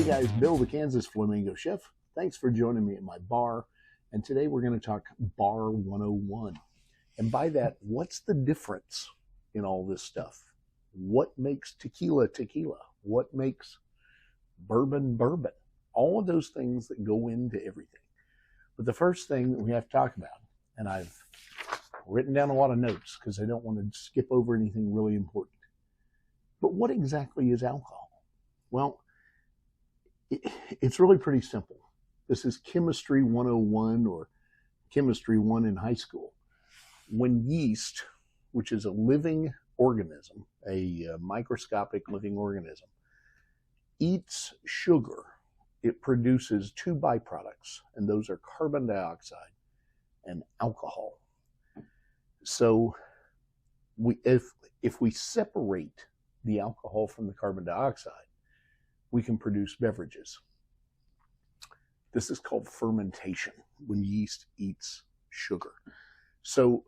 guys, Bill the Kansas Flamingo Chef. Thanks for joining me at my bar. And today we're going to talk Bar 101. And by that, what's the difference in all this stuff? What makes tequila tequila? What makes bourbon bourbon? All of those things that go into everything. But the first thing that we have to talk about, and I've written down a lot of notes because I don't want to skip over anything really important. But what exactly is alcohol? Well, it's really pretty simple. This is Chemistry 101 or Chemistry 1 in high school. When yeast, which is a living organism, a microscopic living organism, eats sugar, it produces two byproducts, and those are carbon dioxide and alcohol. So if we separate the alcohol from the carbon dioxide, we can produce beverages. This is called fermentation, when yeast eats sugar. So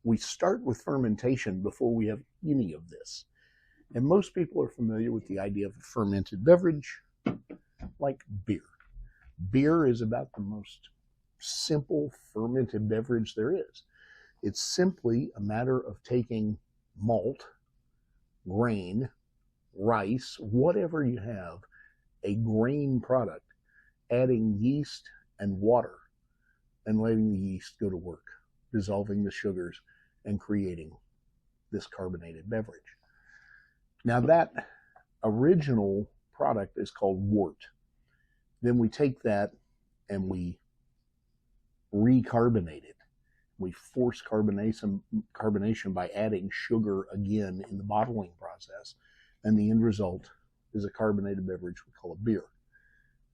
we start with fermentation before we have any of this. And most people are familiar with the idea of a fermented beverage, like beer. Beer is about the most simple fermented beverage there is. It's simply a matter of taking malt, grain, rice, whatever you have, a grain product, adding yeast and water, and letting the yeast go to work, dissolving the sugars and creating this carbonated beverage. Now that original product is called wort. Then we take that and we recarbonate it. We force carbonation by adding sugar again in the bottling process. And the end result is a carbonated beverage we call a beer.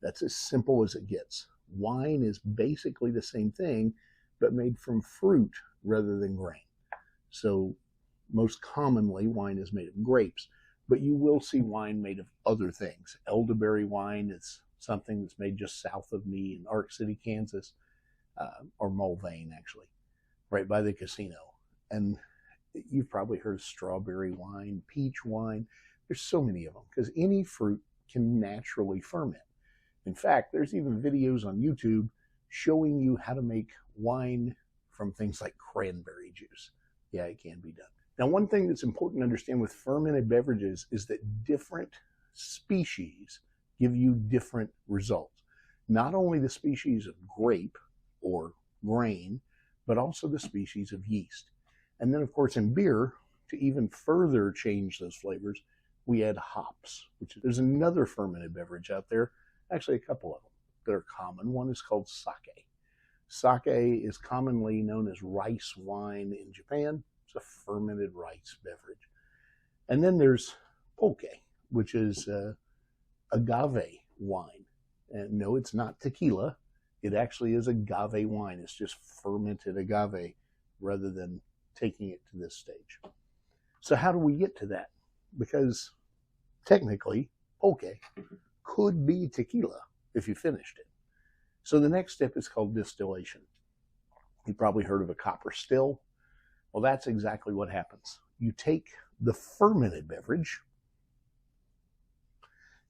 That's as simple as it gets. Wine is basically the same thing, but made from fruit rather than grain. So most commonly, wine is made of grapes, but you will see wine made of other things. Elderberry wine is something that's made just south of me in Ark City, Kansas, or Mulvane, actually, right by the casino. And you've probably heard of strawberry wine, peach wine. There's so many of them because any fruit can naturally ferment. In fact, there's even videos on YouTube showing you how to make wine from things like cranberry juice. Yeah, it can be done. Now, one thing that's important to understand with fermented beverages is that different species give you different results. Not only the species of grape or grain, but also the species of yeast. And then, of course, in beer, to even further change those flavors, we add hops, which there's another fermented beverage out there, actually a couple of them that are common. One is called sake. Sake is commonly known as rice wine in Japan. It's a fermented rice beverage. And then there's poke, which is agave wine. And no, it's not tequila. It actually is agave wine. It's just fermented agave rather than taking it to this stage. So how do we get to that? Because technically, poke could be tequila if you finished it. So the next step is called distillation. You probably heard of a copper still. Well, that's exactly what happens. You take the fermented beverage,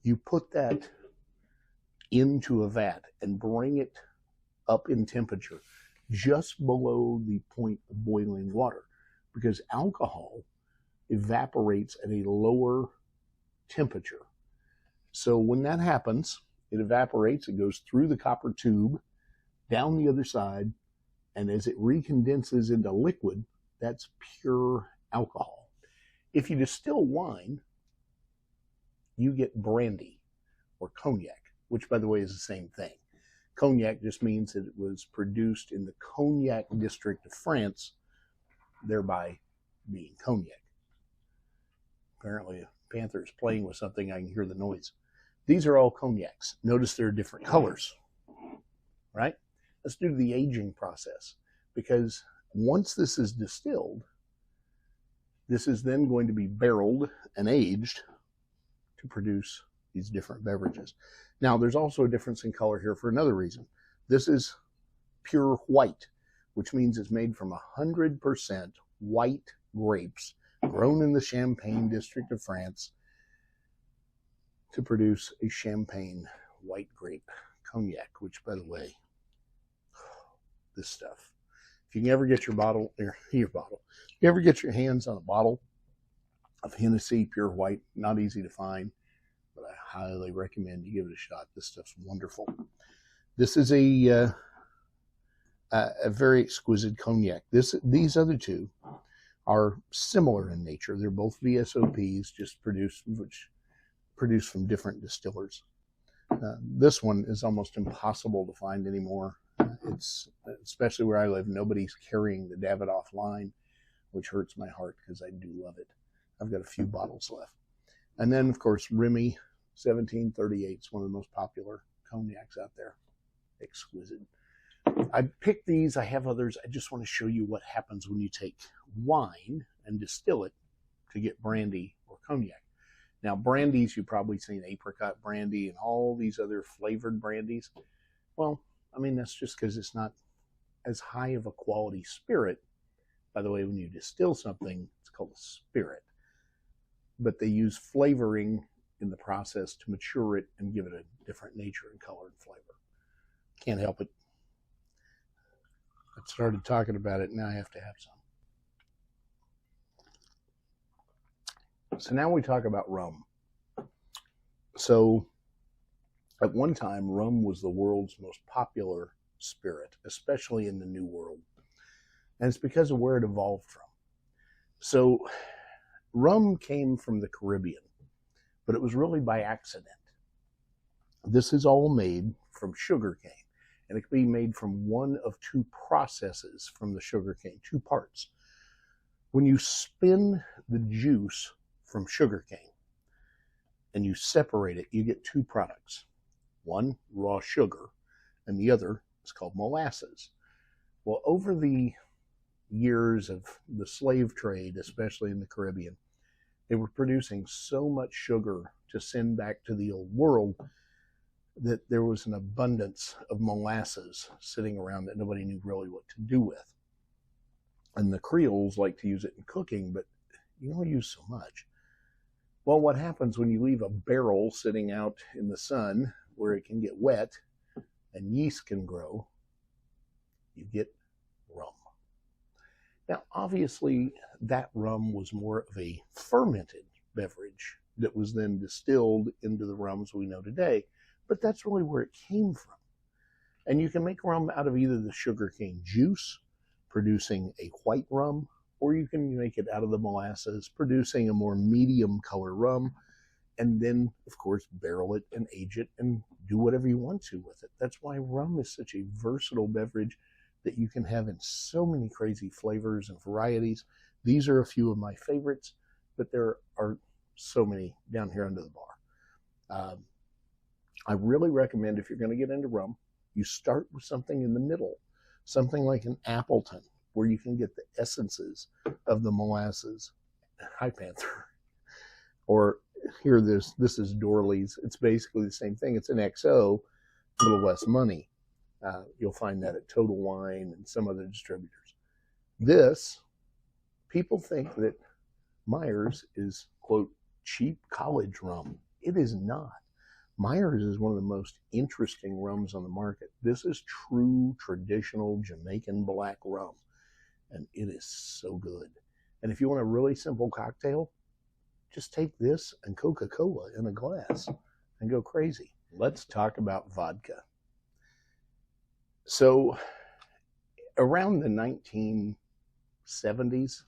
you put that into a vat and bring it up in temperature just below the point of boiling water, because alcohol evaporates at a lower temperature. So when that happens, it evaporates, it goes through the copper tube, down the other side, and as it recondenses into liquid, that's pure alcohol. If you distill wine, you get brandy or cognac, which, by the way, is the same thing. Cognac just means that it was produced in the Cognac district of France, thereby being cognac. Apparently, a panther is playing with something. I can hear the noise. These are all cognacs. Notice they're different colors, right? Let's do the aging process, because once this is distilled, this is then going to be barreled and aged to produce these different beverages. Now, there's also a difference in color here for another reason. This is pure white, which means it's made from 100% white grapes grown in the Champagne district of France to produce a champagne white grape cognac, which, by the way, this stuff, if you can ever get if you ever get your hands on a bottle of Hennessy Pure White, not easy to find, but I highly recommend you give it a shot. This stuff's wonderful. This is a very exquisite cognac. These other two are similar in nature. They're both VSOPs, just produced from different distillers. This one is almost impossible to find anymore. It's especially where I live. Nobody's carrying the Davidoff line, which hurts my heart because I do love it. I've got a few bottles left. And then, of course, Remy 1738 is one of the most popular cognacs out there. Exquisite. I picked these. I have others. I just want to show you what happens when you take wine and distill it to get brandy or cognac. Now, brandies, you've probably seen apricot brandy and all these other flavored brandies. Well, I mean, that's just because it's not as high of a quality spirit. By the way, when you distill something, it's called a spirit. But they use flavoring in the process to mature it and give it a different nature and color and flavor. Can't help it. I started talking about it, now I have to have some. So now we talk about rum. So at one time, rum was the world's most popular spirit, especially in the New World. And it's because of where it evolved from. So rum came from the Caribbean, but it was really by accident. This is all made from sugarcane, and it can be made from one of two processes from the sugarcane, two parts. When you spin the juice from sugarcane and you separate it, you get two products. One, raw sugar, and the other is called molasses. Well, over the years of the slave trade, especially in the Caribbean, they were producing so much sugar to send back to the old world that there was an abundance of molasses sitting around that nobody knew really what to do with. And the Creoles like to use it in cooking, but you only use so much. Well, what happens when you leave a barrel sitting out in the sun where it can get wet and yeast can grow? You get rum. Now, obviously, that rum was more of a fermented beverage that was then distilled into the rums we know today, but that's really where it came from. And you can make rum out of either the sugarcane juice, producing a white rum, or you can make it out of the molasses, producing a more medium color rum, and then, of course, barrel it and age it and do whatever you want to with it. That's why rum is such a versatile beverage that you can have in so many crazy flavors and varieties. These are a few of my favorites, but there are so many down here under the bar. I really recommend, if you're going to get into rum, you start with something in the middle, something like an Appleton, where you can get the essences of the molasses. Hi, Panther. Or here, this is Dorley's. It's basically the same thing. It's an XO, a little less money. You'll find that at Total Wine and some other distributors. This, people think that Myers is, quote, cheap college rum. It is not. Myers is one of the most interesting rums on the market. This is true traditional Jamaican black rum, and it is so good. And if you want a really simple cocktail, just take this and Coca-Cola in a glass and go crazy. Let's talk about vodka. So around the 1970s,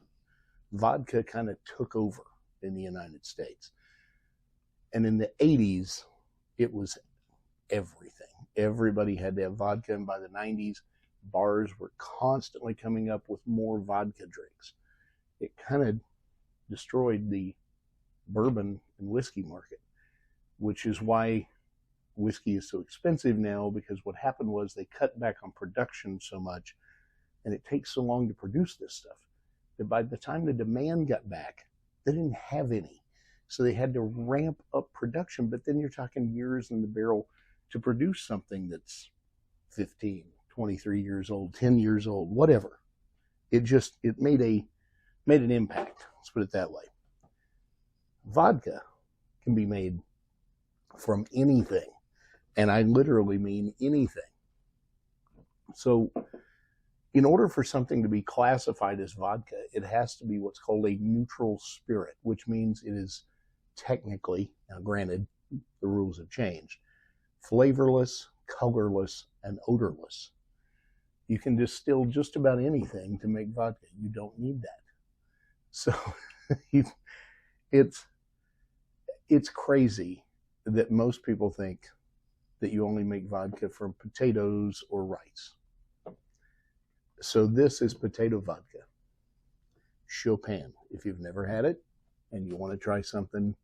vodka kind of took over in the United States. And in the 80s, it was everything. Everybody had to have vodka, and by the 90s, bars were constantly coming up with more vodka drinks. It kind of destroyed the bourbon and whiskey market, which is why whiskey is so expensive now, because what happened was they cut back on production so much, and it takes so long to produce this stuff that by the time the demand got back, they didn't have any. So they had to ramp up production, but then you're talking years in the barrel to produce something that's 15, 23 years old, 10 years old, whatever. It made an impact. Let's put it that way. Vodka can be made from anything. And I literally mean anything. So in order for something to be classified as vodka, it has to be what's called a neutral spirit, which means it is technically, now granted, the rules have changed, flavorless, colorless, and odorless. You can distill just about anything to make vodka. You don't need that. So it's crazy that most people think that you only make vodka from potatoes or rice. So this is potato vodka. Chopin. If you've never had it and you want to try something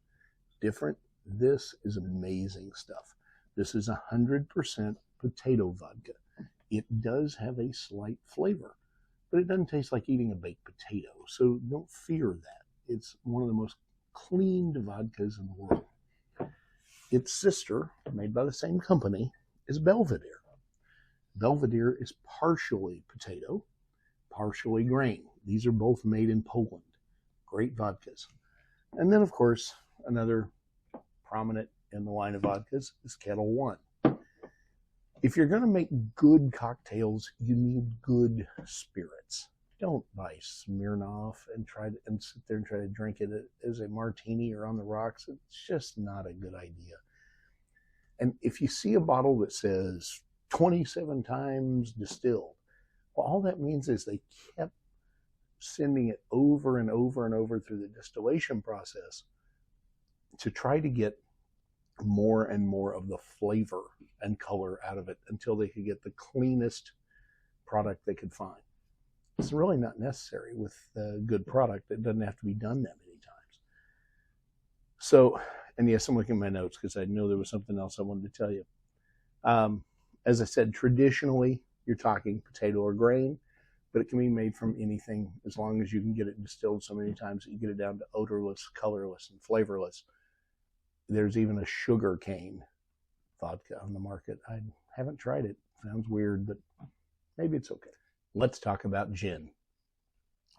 different, this is amazing stuff. This is 100% potato vodka. It does have a slight flavor, but it doesn't taste like eating a baked potato. So don't fear that. It's one of the most cleaned vodkas in the world. Its sister, made by the same company, is Belvedere. Belvedere is partially potato, partially grain. These are both made in Poland. Great vodkas. And then, of course, another prominent in the line of vodkas is Kettle One. If you're going to make good cocktails, you need good spirits. Don't buy Smirnoff and sit there and try to drink it as a martini or on the rocks. It's just not a good idea. And if you see a bottle that says 27 times distilled, well, all that means is they kept sending it over and over and over through the distillation process to try to get more and more of the flavor and color out of it until they could get the cleanest product they could find. It's really not necessary with a good product. It doesn't have to be done that many times. So, and yes, I'm looking at my notes because I know there was something else I wanted to tell you. As I said, traditionally, you're talking potato or grain, but it can be made from anything as long as you can get it distilled so many times that you get it down to odorless, colorless, and flavorless. There's even a sugar cane vodka on the market. I haven't tried it. Sounds weird, but maybe it's okay. Let's talk about gin.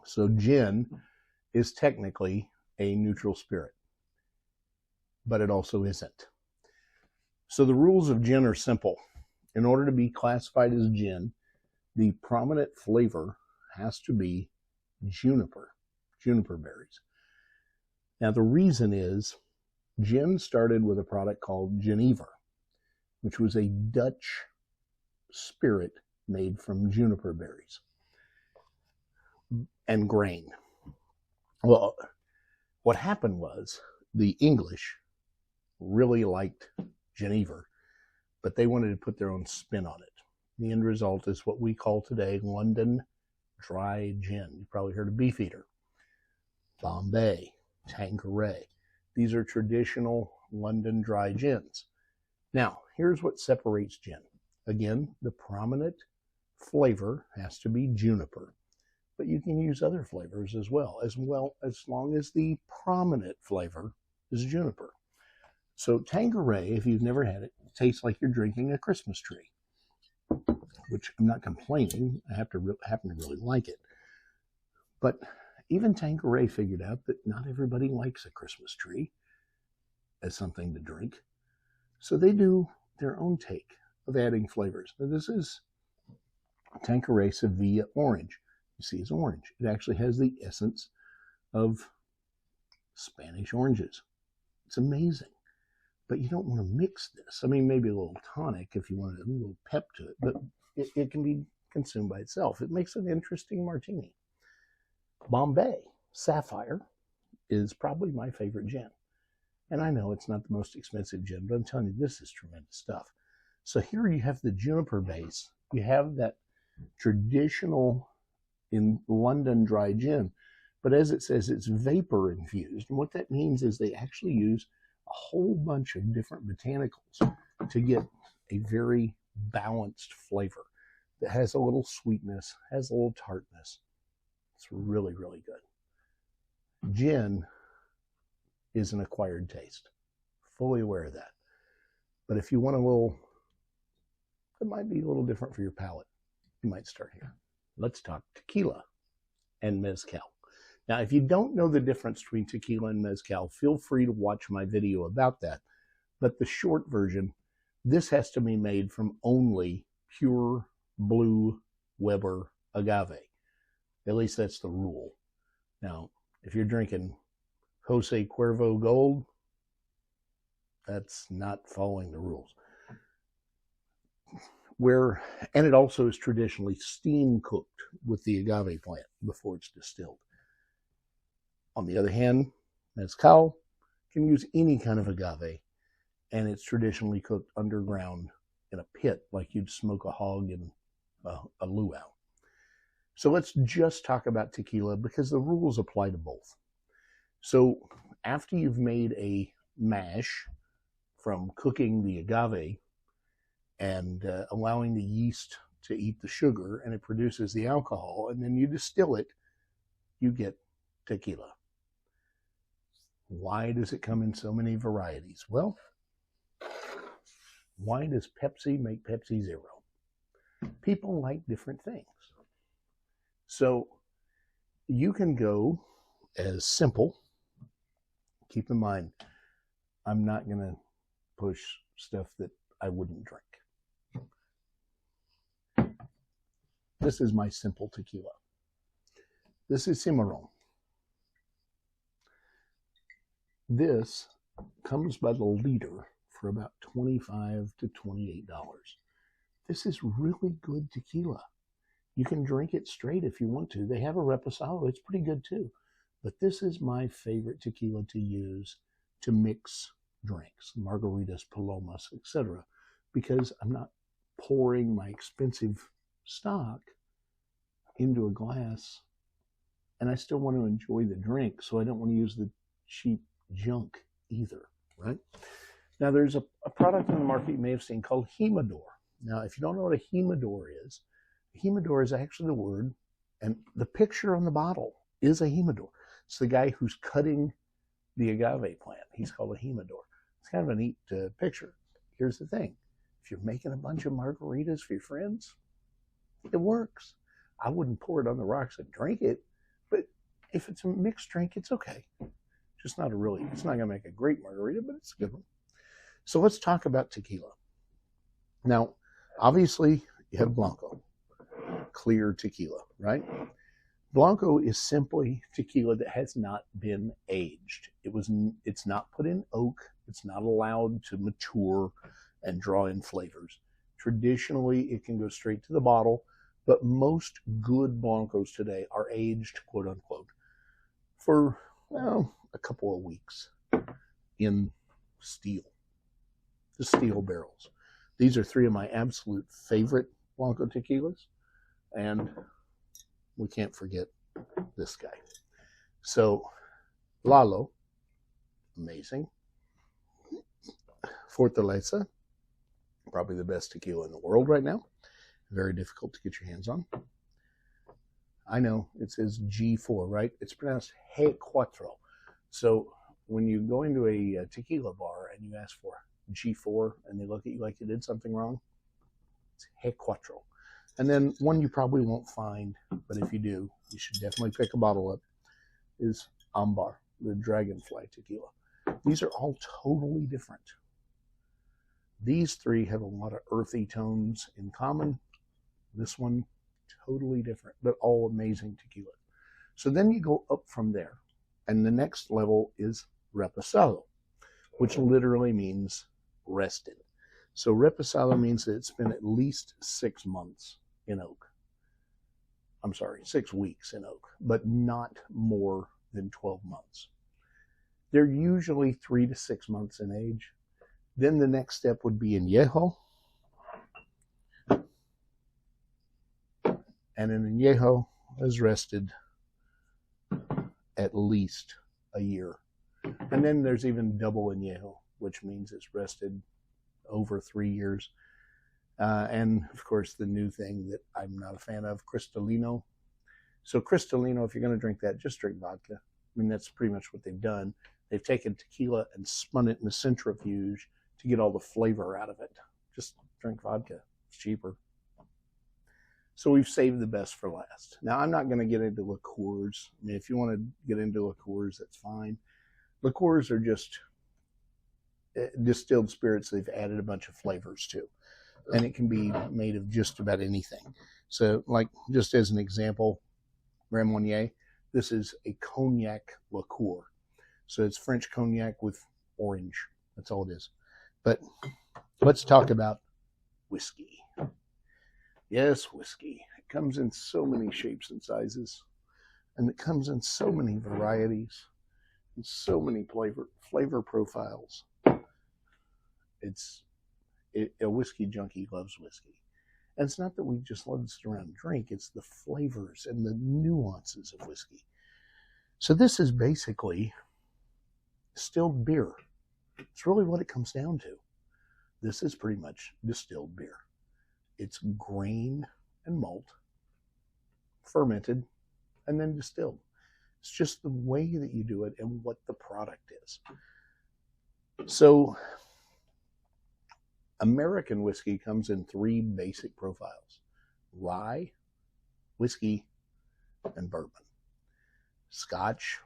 So gin is technically a neutral spirit, but it also isn't. So the rules of gin are simple. In order to be classified as gin, the prominent flavor has to be juniper berries. Now the reason is gin started with a product called Genever, which was a Dutch spirit made from juniper berries and grain. Well, what happened was the English really liked Genever, but they wanted to put their own spin on it. The end result is what we call today London dry gin. You've probably heard of Beefeater, Bombay, Tanqueray. These are traditional London dry gins. Now, here's what separates gin. Again, the prominent flavor has to be juniper, but you can use other flavors as well as long as the prominent flavor is juniper. So Tanqueray, if you've never had it, tastes like you're drinking a Christmas tree, which I'm not complaining. I happen to really like it. But even Tanqueray figured out that not everybody likes a Christmas tree as something to drink. So they do their own take of adding flavors. Now this is Tanqueray Sevilla Orange. You see it's orange. It actually has the essence of Spanish oranges. It's amazing. But you don't want to mix this. I mean, maybe a little tonic if you want a little pep to it, but it can be consumed by itself. It makes an interesting martini. Bombay Sapphire is probably my favorite gin. And I know it's not the most expensive gin, but I'm telling you, this is tremendous stuff. So here you have the juniper base. You have that traditional in London dry gin, but as it says, it's vapor infused. And what that means is they actually use a whole bunch of different botanicals to get a very balanced flavor that has a little sweetness, has a little tartness. It's really, really good. Gin is an acquired taste. Fully aware of that. But if you want it might be a little different for your palate, you might start here. Let's talk tequila and mezcal. Now, if you don't know the difference between tequila and mezcal, feel free to watch my video about that. But the short version, this has to be made from only pure blue Weber agave. At least that's the rule. Now, if you're drinking Jose Cuervo Gold, that's not following the rules. And it also is traditionally steam cooked with the agave plant before it's distilled. On the other hand, mezcal can use any kind of agave, and it's traditionally cooked underground in a pit like you'd smoke a hog in a luau. So let's just talk about tequila because the rules apply to both. So after you've made a mash from cooking the agave and allowing the yeast to eat the sugar, and it produces the alcohol, and then you distill it, you get tequila. Why does it come in so many varieties? Well, why does Pepsi make Pepsi Zero? People like different things. So you can go as simple. Keep in mind, I'm not going to push stuff that I wouldn't drink. This is my simple tequila. This is Cimarron. This comes by the liter for about $25 to $28. This is really good tequila. You can drink it straight if you want to. They have a reposado. It's pretty good too. But this is my favorite tequila to use to mix drinks, margaritas, palomas, etc. Because I'm not pouring my expensive stock into a glass, and I still want to enjoy the drink, so I don't want to use the cheap junk either, right? Now, there's a product in the market you may have seen called Humidor. Now, if you don't know what a Humidor is actually the word, and the picture on the bottle is a Humidor. It's the guy who's cutting the agave plant. He's called a Humidor. It's kind of a neat picture. Here's the thing. If you're making a bunch of margaritas for your friends, it works. I wouldn't pour it on the rocks and drink it, but if it's a mixed drink, it's okay. Just not it's not going to make a great margarita, but it's a good one. So let's talk about tequila. Now, obviously, you have Blanco, clear tequila, right? Blanco is simply tequila that has not been aged. It's not put in oak. It's not allowed to mature and draw in flavors. Traditionally, it can go straight to the bottle, but most good Blancos today are aged, quote unquote, for, a couple of weeks in steel, the steel barrels. These are three of my absolute favorite Blanco tequilas, and we can't forget this guy. So, Lalo, amazing. Fortaleza, probably the best tequila in the world right now. Very difficult to get your hands on. I know, it says G4, right? It's pronounced He Cuatro. So when you go into a tequila bar and you ask for G4 and they look at you like you did something wrong, it's He Cuatro. And then one you probably won't find, but if you do, you should definitely pick a bottle up, is Ambar, the Dragonfly tequila. These are all totally different. These three have a lot of earthy tones in common. This one, totally different, but all amazing tequila. So then you go up from there, and the next level is reposado, which literally means rested. So reposado means that it's been at least 6 months in oak. 6 weeks in oak, but not more than 12 months. They're usually 3 to 6 months in age. Then the next step would be añejo. And an añejo is rested at least a year. And then there's even double añejo, which means it's rested over 3 years. And of course, the new thing that I'm not a fan of, Cristalino. So Cristalino, if you're going to drink that, just drink vodka. I mean, that's pretty much what they've done. They've taken tequila and spun it in a centrifuge to get all the flavor out of it. Just drink vodka. It's cheaper. So we've saved the best for last. Now, I'm not going to get into liqueurs. I mean, if you want to get into liqueurs, that's fine. Liqueurs are just distilled spirits they've added a bunch of flavors to. And it can be made of just about anything. So, like, just as an example, Grand Marnier, this is a cognac liqueur. So it's French cognac with orange. That's all it is. But let's talk about whiskey. Yes, whiskey. It comes in so many shapes and sizes. And it comes in so many varieties and so many flavor profiles. A whiskey junkie loves whiskey. And it's not that we just love to sit around and drink. It's the flavors and the nuances of whiskey. So this is basically distilled beer. It's really what it comes down to. This is pretty much distilled beer. It's grain and malt, fermented, and then distilled. It's just the way that you do it and what the product is. So American whiskey comes in 3 basic profiles: rye, whiskey, and bourbon. Scotch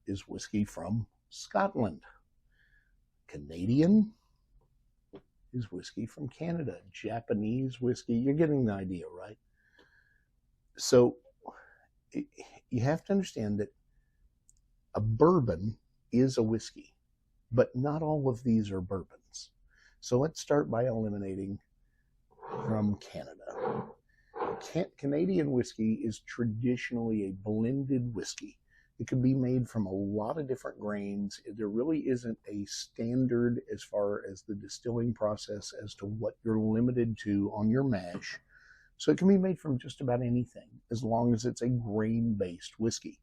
is whiskey from Scotland. Canadian is whiskey from Canada. Japanese whiskey, you're getting the idea, right? So you have to understand that a bourbon is a whiskey, but not all of these are bourbons. So let's start by eliminating from Canada. Canadian whiskey is traditionally a blended whiskey. It can be made from a lot of different grains. There really isn't a standard as far as the distilling process as to what you're limited to on your mash. So it can be made from just about anything as long as it's a grain-based whiskey.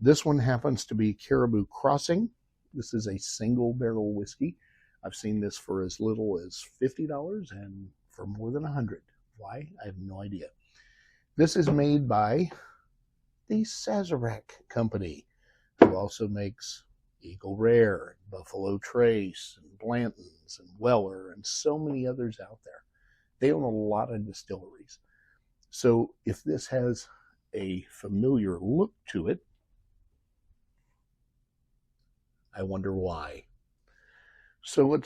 This one happens to be Caribou Crossing. This is a single barrel whiskey. I've seen this for as little as $50 and for more than $100. Why? I have no idea. This is made by the Sazerac Company, who also makes Eagle Rare, Buffalo Trace, and Blanton's, and Weller, and so many others out there. They own a lot of distilleries. So if this has a familiar look to it, I wonder why. So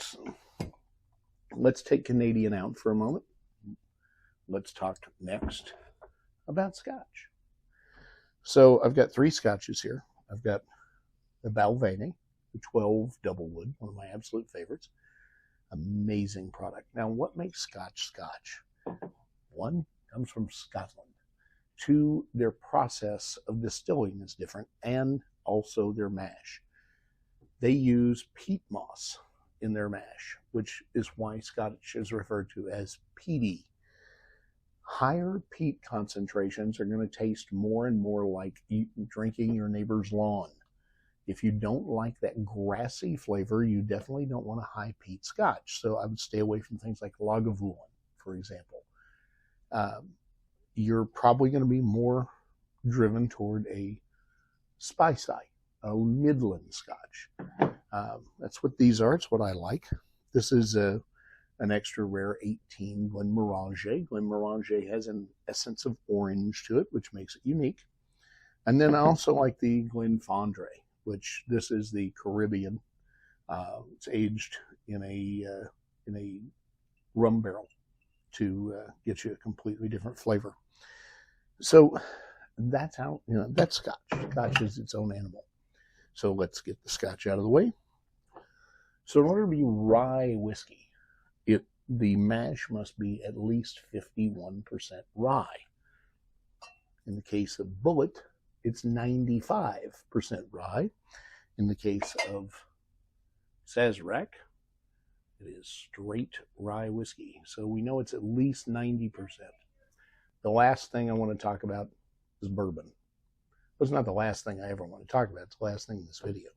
let's take Canadian out for a moment. Let's talk next about Scotch. So I've got 3 Scotches here. I've got the Balvenie, the 12 Double Wood, one of my absolute favorites. Amazing product. Now, what makes Scotch Scotch? 1, comes from Scotland. 2, their process of distilling is different, and also their mash. They use peat moss in their mash, which is why Scotch is referred to as peaty. Higher peat concentrations are going to taste more and more like drinking your neighbor's lawn. If you don't like that grassy flavor, you definitely don't want a high peat Scotch. So I would stay away from things like Lagavulin, for example. You're probably going to be more driven toward a Speyside, a Midland Scotch. That's what these are. It's what I like. This is an extra rare 18 Glenmorangie. Glenmorangie has an essence of orange to it, which makes it unique. And then I also like the Glenfondre, which this is the Caribbean. It's aged in a rum barrel to get you a completely different flavor. So that's how, that's Scotch. Scotch is its own animal. So let's get the Scotch out of the way. So in order to be rye whiskey, the mash must be at least 51% rye. In the case of Bullet, it's 95% rye. In the case of Sazerac, it is straight rye whiskey. So we know it's at least 90%. The last thing I want to talk about is bourbon. It's not the last thing I ever want to talk about. It's the last thing in this video.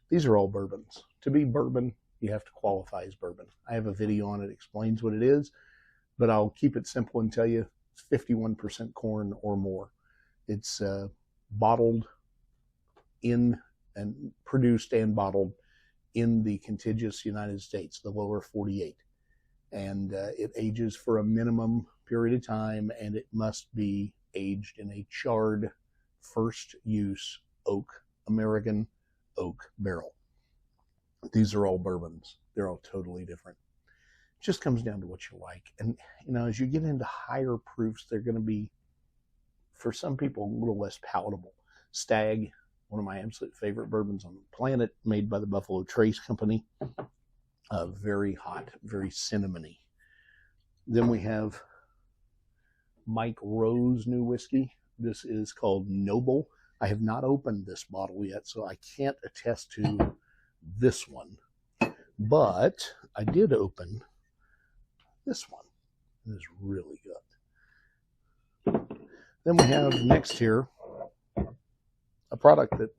These are all bourbons. To be bourbon, you have to qualify as bourbon. I have a video on it, explains what it is, but I'll keep it simple and tell you it's 51% corn or more. It's bottled in and produced and bottled in the contiguous United States, the lower 48. And it ages for a minimum period of time, and it must be aged in a charred first use American oak barrel. These are all bourbons. They're all totally different. It just comes down to what you like. And, you know, as you get into higher proofs, they're going to be, for some people, a little less palatable. Stag, one of my absolute favorite bourbons on the planet, made by the Buffalo Trace Company. Very hot, very cinnamony. Then we have Mike Rowe's new whiskey. This is called Noble. I have not opened this bottle yet, so I can't attest to this one. But I did open this one. It is really good. Then we have next here a product that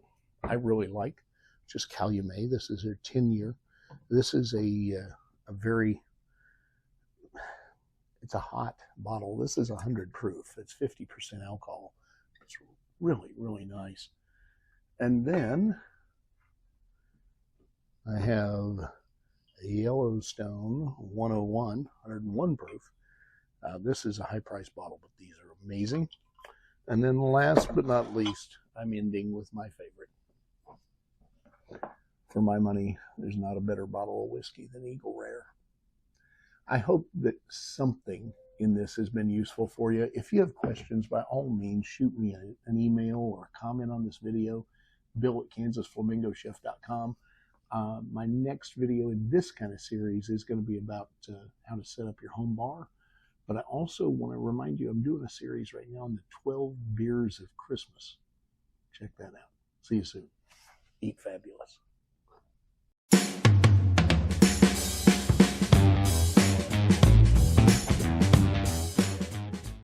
I really like, which is Calumet. This is their 10-year. This is a very, it's a hot bottle. This is 100 proof. It's 50% alcohol. It's really, really nice. And then I have a Yellowstone 101, 101 proof. This is a high price bottle, but these are amazing. And then last but not least, I'm ending with my favorite. For my money, there's not a better bottle of whiskey than Eagle Rare. I hope that something in this has been useful for you. If you have questions, by all means, shoot me an email or a comment on this video, bill@kansasflamingochef.com. My next video in this kind of series is going to be about how to set up your home bar. But I also want to remind you, I'm doing a series right now on the 12 beers of Christmas. Check that out. See you soon. Eat fabulous.